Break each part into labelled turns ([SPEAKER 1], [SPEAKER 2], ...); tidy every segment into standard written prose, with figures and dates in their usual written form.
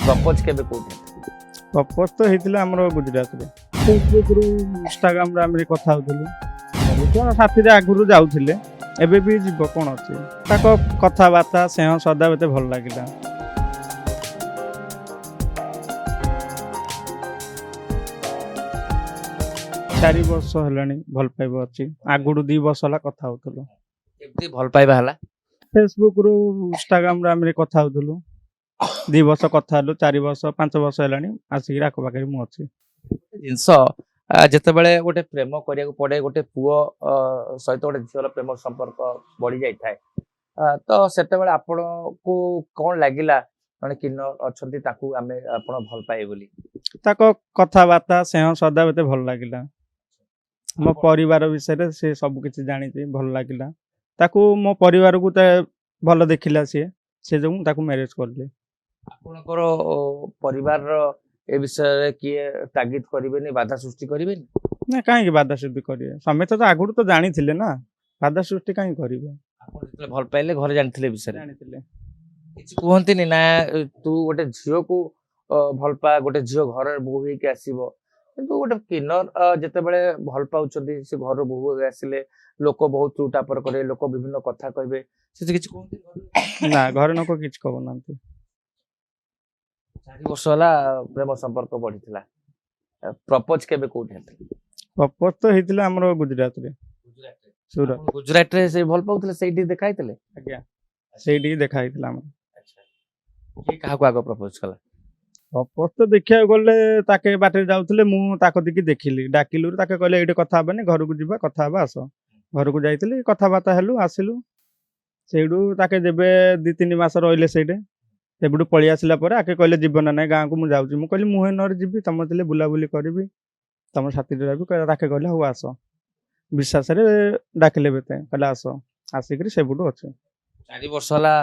[SPEAKER 1] Propose केबे कोठी
[SPEAKER 2] propose तो होता आम गुजरात में फेसबुक रु इंस्टाग्राम आम कथा होता साथी आगुरी जाऊे एबे भी जीव कौन अच्छे कथबार्ता स्नेह सदा मत भल लगे 4 वर्ष है भल पाइबा अच्छी आगुड़ 2 वर्ष है कथा होलु
[SPEAKER 1] केमती भल पाइबा हला
[SPEAKER 2] फेसबुक रु इंस्टाग्राम आम कथा होलु 2 वर्ष कथा हलु 4 वर्ष 5 वर्ष है आसिक आख पाखे मु अच्छी
[SPEAKER 1] जिनस जेतेबेले गोटे प्रेम करिया पड़े गोटे पुओ सहित गोटे झीर प्रेम संपर्क बढ़ी जाए तो सेतेबेले आपण को कौन लगिला माने किन्नर अछंती ताकू आमे आपण भल पाए बोली
[SPEAKER 2] कथबार्ता स्नेह सदा मत भल लगे मो परिवार विषय से सब किसी जानी भल लगे मो परिवार को भल देखला से जो मैरिज कर
[SPEAKER 1] आपणकर परिवार ए विषय किए तागिद करें बाधा सृष्टि करें
[SPEAKER 2] ना कहीं बाधा सृष्टि करेंगे समेत तो आगुरी तो जानी ना बाधा सृष्टि कहीं करेंगे
[SPEAKER 1] भल पाइले घर जानी विषय कहते ना तू गोटे झील को भल पा गोटे झील घर बोहू होके आसब किंतु गोटे किन्नर जितेबाला भल पाँच से घर बोहू आसिले लोक बहुत टूटापर करे लोक विभिन्न कथा कहे
[SPEAKER 2] ना घर लोक कि कहना
[SPEAKER 1] 4 वर्ष है प्रेम संपर्क बढ़ी प्रपोज केबे कोठी
[SPEAKER 2] प्रपोज तो होता आम गुजरात में सूरत
[SPEAKER 1] गुजरात रे से भल पाउतले सेठी देखाइतले
[SPEAKER 2] आज्ञा सेठी देखाई
[SPEAKER 1] कि काहाको आगो प्रपोज कला
[SPEAKER 2] प्रपोज तो देखा गले ताके बाटे जाउतले मु ताको दिकी देखिली डाकिलु ताके कहले एठी कथा हबनी घर को जिबा कथा हबा आस घर को जाइतली कथा बाता हेलु आसिलु सेडू ताके जेबे 2-3 मास रहिले सेडे सेबडू पळि आसिला परे आके कहले जीवन ना गाँ को मु जाउची मु कहली मुहे नर जीबी तम तले बुलाबुली करबी तम साथी रे भी ताके कहले हो आस विश्वास रे डाकिले बेते कहले आस आसिकरी सेबडू अछि
[SPEAKER 1] 4 वर्ष है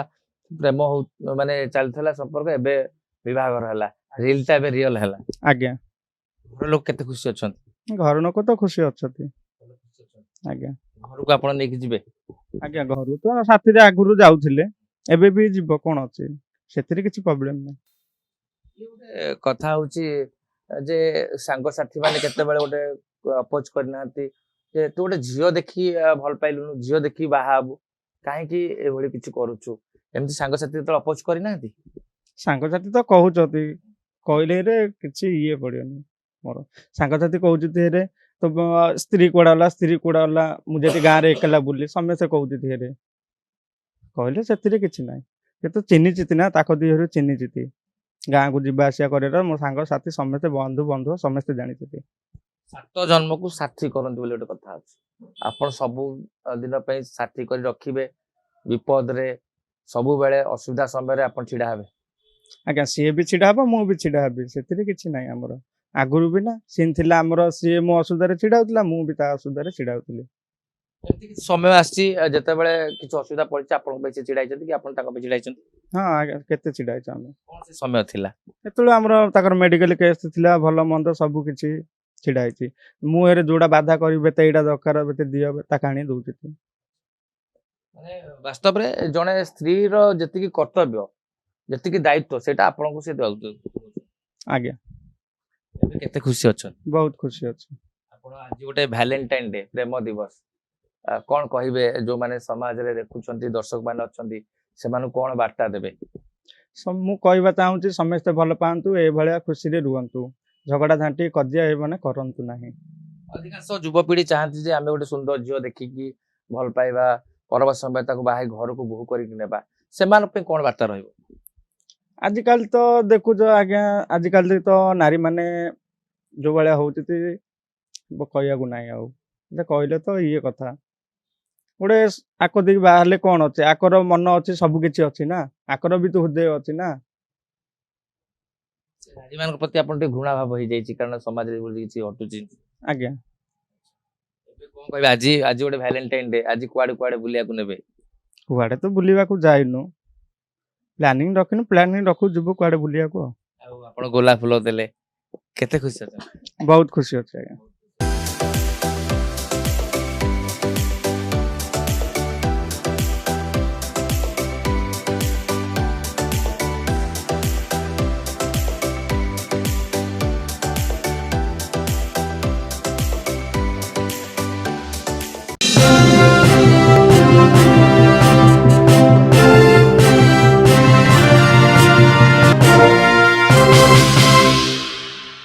[SPEAKER 1] प्रेम माने चलथला संपर्क एबे विवाहर है रियल टा रियल है
[SPEAKER 2] आज्ञा
[SPEAKER 1] घर लोग केते खुशी अछंती
[SPEAKER 2] घर लोक तो खुशी अछंती आज्ञा
[SPEAKER 1] घर को आपण नेकी जिबे
[SPEAKER 2] आज्ञा घर तो साथी आगुरी जाऊे एबे भी जीव कौन अच्छे से किसी प्रॉब्लम नहीं
[SPEAKER 1] कथा होची जे सांग साथी माने केते बेले गोटे अपोज करनांती जे तू गोटे झियो देखी भल पाइलुनु झियो देखी बाहाबू काहे कि ए भली किछि करूछु एमती सांग साथी तो अपोज करनांती
[SPEAKER 2] सांग साथी तो कहउचती कहले रे किछि ये पड़ियोनी मोर सांग साथी कहउचती रे तो स्त्री कोडाला मुझे गाँ रे एकला बुली समस्ते कहउचती रे कहले सेतिरे किछि नाही ये तो चिन्ही चिति ना ताको दिहरु चिन्ही चिति गाँ को जीवा आसिया करे मो सांग साथी समस्ते बंधु बंधु समस्ते जानी
[SPEAKER 1] 7 जन्म को साथी करंती बोले गोटे कथा अछि आपण सब दिन पे साथी करी रखिबे विपद रे सबु बेले असुविधा समय रे आपण छिडा हेबे
[SPEAKER 2] आज्ञा सी भी छिडा हबो मु भी छिडा हेबी सेतिरे किछि नाही हमर आगुरु भी ना सीन थिला हमर सी मो असुविधा रे छिडाउतला मु भी ता असुविधा रे छिडाउतली
[SPEAKER 1] समय आसी जते बेले किछ असुविधा पड़छि आपण पे चिड़ाई छथि कि आपण ताको पे चिड़ाई छथि
[SPEAKER 2] हां आज्ञा केते चिड़ाई छ हम
[SPEAKER 1] कोन से समय थिला
[SPEAKER 2] एतलो हमर ताकर मेडिकल केस थिला भलो मंद सब किछि छिड़ाई छी मु एरे जोडा बाधा करिबे त एडा दरकार बेते दियो ता काणी दउछि
[SPEAKER 1] माने वास्तव रे जने स्त्री रो जति की कर्तव्य जति की दायित्व सेटा आपण को से दउ
[SPEAKER 2] आज्ञा
[SPEAKER 1] केते खुशी अछन
[SPEAKER 2] बहुत खुशी अछि
[SPEAKER 1] आपण आज गोटे वैलेंटाइन डे प्रेम दिवस कौन कहिबे जो माने समाज रे देखुछंती दर्शक माने अछंती से मानु कोन वार्ता देबे
[SPEAKER 2] मु कहबा चाहूची समस्त भल पांतु ए भलिया खुशी रे रुहंतु झगड़ा झांटी कजिया ए माने करंतु नाही
[SPEAKER 1] अधिकांश युवपीढ़ी चाहती जे आमे गोटे सुंदर झियो देखि कि भल पाइबा परवा समय ताको बाहे घर को बोहू करि नेबा से मान पे कोन वार्ता रहइबो
[SPEAKER 2] आजिकल तो देखु जो आज्ञा आजिकल तो नारी माने जो भलिया होउती कहया को नाही आउ कहले तो ये कथा गोटे आक देखि बाहर कौन अच्छे आकर मन अच्छे सब किसी अच्छी ना आकर भी तो हृदय अच्छी ना
[SPEAKER 1] नारी मान प्रति आपण ते घृणा भाव हो जाई कारण समाज रे बोली किछि हटुची
[SPEAKER 2] आज्ञा
[SPEAKER 1] एबे कोन कहबे आज गोटे वैलेंटाइन डे आज कुआडे कुआडे बुलिया को नेबे
[SPEAKER 2] कुआडे तो बुलिवा को जाइनु प्लानिंग रखु जुबु कुआडे बुलिया को
[SPEAKER 1] आपण गोला फुलो देले केते खुशी
[SPEAKER 2] बहुत खुशी अछि आज्ञा।